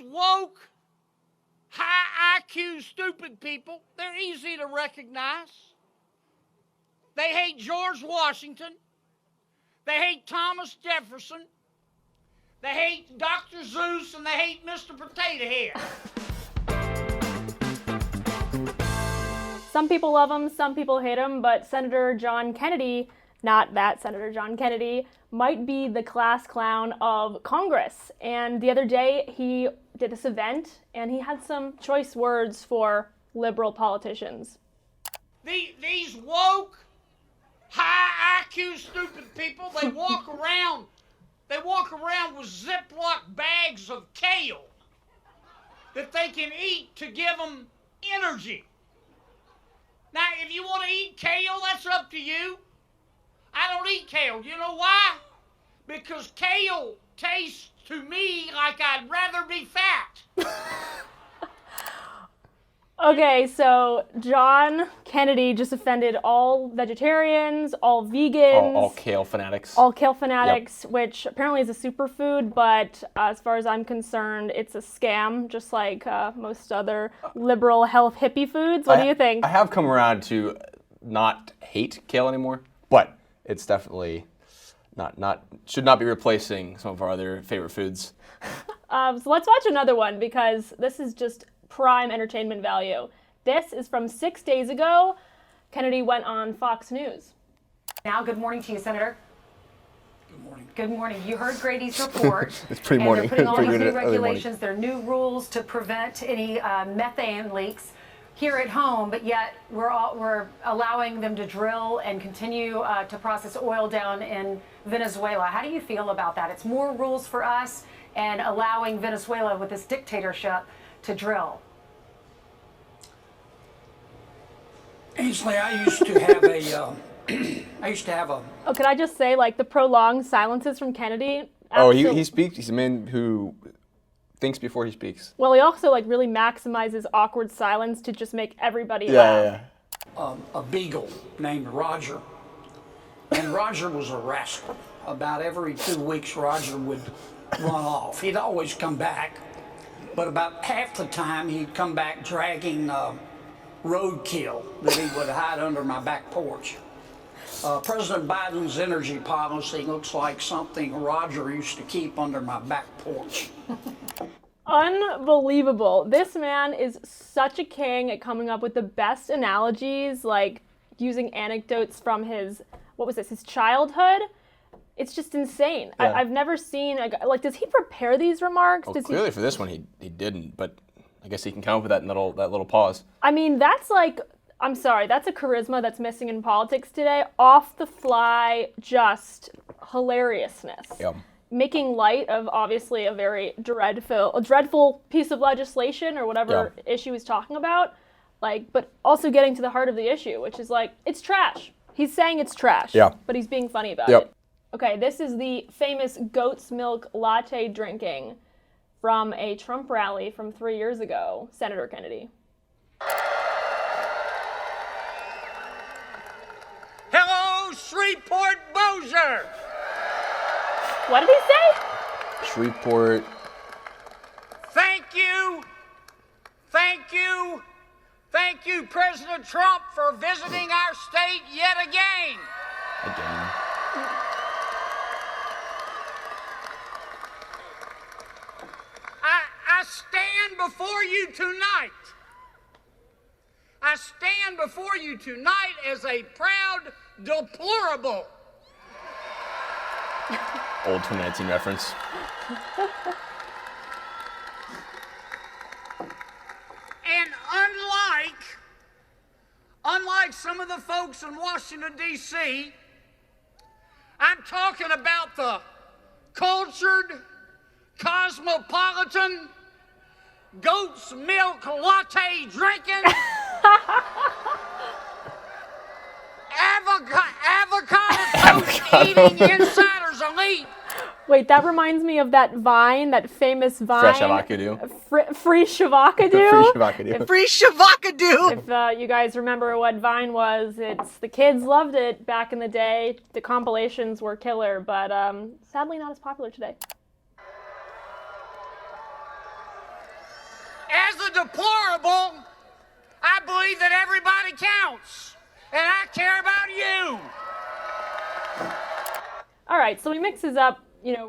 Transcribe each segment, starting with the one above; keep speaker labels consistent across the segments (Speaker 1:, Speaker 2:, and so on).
Speaker 1: these woke, high IQ, stupid people, they're easy to recognize. They hate George Washington. They hate Thomas Jefferson. They hate Dr. Zeus, and they hate Mr. Potato Head.
Speaker 2: Some people love him, some people hate him, but Senator John Kennedy, not that Senator John Kennedy, might be the class clown of Congress. And the other day, he did this event, and he had some choice words for liberal politicians.
Speaker 1: These woke, high IQ, stupid people, they walk around with Ziploc bags of kale that they can eat to give them energy. Now, if you want to eat kale, that's up to you. I don't eat kale. You know why? Because kale tastes to me like I'd rather be fat.
Speaker 2: Okay, so John Kennedy just offended all vegetarians, all vegans.
Speaker 3: All kale fanatics.
Speaker 2: All kale fanatics, yep. Which apparently is a superfood, but as far as I'm concerned, it's a scam, just like most other liberal health hippie foods. What do you think?
Speaker 3: I have come around to not hate kale anymore, but it's definitely should not be replacing some of our other favorite foods.
Speaker 2: So let's watch another one, because this is just prime entertainment value. This is from 6 days ago. Kennedy went on Fox News.
Speaker 4: Now, good morning to you, Senator.
Speaker 1: Good morning.
Speaker 4: Good morning. You heard Grady's report.
Speaker 3: It's pretty morning.
Speaker 4: They're putting all these new regulations. There are new rules to prevent any methane leaks here at home, but yet we're allowing them to drill and continue to process oil down in Venezuela. How do you feel about that? It's more rules for us and allowing Venezuela with this dictatorship to drill.
Speaker 1: Ainsley, I used to have a
Speaker 2: Oh, could I just say, like, the prolonged silences from Kennedy?
Speaker 3: He speaks. He's a man who thinks before he speaks.
Speaker 2: Well, he also, like, really maximizes awkward silence to just make everybody
Speaker 3: laugh.
Speaker 1: a beagle named Roger, and Roger was a rascal. About every 2 weeks, Roger would run off. He'd always come back, but about half the time he'd come back dragging roadkill that he would hide under my back porch. President Biden's energy policy looks like something Roger used to keep under my back porch.
Speaker 2: Unbelievable. This man is such a king at coming up with the best analogies, like using anecdotes from his childhood. It's just insane.
Speaker 3: Yeah.
Speaker 2: I've never seen, like, does he prepare these remarks?
Speaker 3: Well, clearly for this one he didn't, but I guess he can come up with that in that little pause.
Speaker 2: I mean, that's like, I'm sorry, that's a charisma that's missing in politics today. Off the fly, just hilariousness.
Speaker 3: Yeah.
Speaker 2: Making light of obviously a very dreadful piece of legislation or whatever issue he's talking about, like, but also getting to the heart of the issue, which is like, it's trash. He's saying it's trash, but he's being funny about it. Okay, this is the famous goat's milk latte drinking from a Trump rally from 3 years ago. Senator Kennedy.
Speaker 1: Hello, Shreveport Bossier!
Speaker 2: What did he say?
Speaker 3: Shreveport.
Speaker 1: Thank you. Thank you. Thank you, President Trump, for visiting our state yet again.
Speaker 3: Again.
Speaker 1: I stand before you tonight. I stand before you tonight as a proud deplorable.
Speaker 3: Old 2019 reference.
Speaker 1: And unlike some of the folks in Washington, D.C., I'm talking about the cultured, cosmopolitan, goat's milk latte drinking, avocado toast eating insiders elite.
Speaker 2: Wait, that reminds me of that Vine, that famous Vine.
Speaker 3: Fresh avocado.
Speaker 2: Free shavacado.
Speaker 3: Free shavacado.
Speaker 5: Free shavacado.
Speaker 2: If you guys remember what Vine was, it's the kids loved it back in the day. The compilations were killer, but sadly not as popular today.
Speaker 1: As a deplorable, I believe that everybody counts, and I care about you.
Speaker 2: All right, so he mixes up,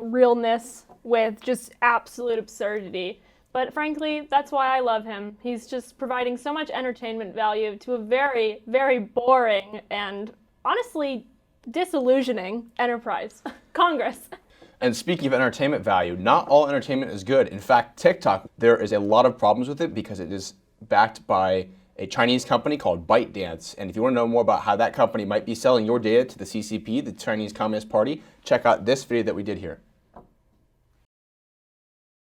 Speaker 2: realness with just absolute absurdity. But frankly, that's why I love him. He's just providing so much entertainment value to a very, very boring and honestly disillusioning enterprise, Congress.
Speaker 3: And speaking of entertainment value, not all entertainment is good. In fact, TikTok, there is a lot of problems with it because it is backed by a Chinese company called ByteDance. And if you want to know more about how that company might be selling your data to the CCP, the Chinese Communist Party, check out this video that we did here.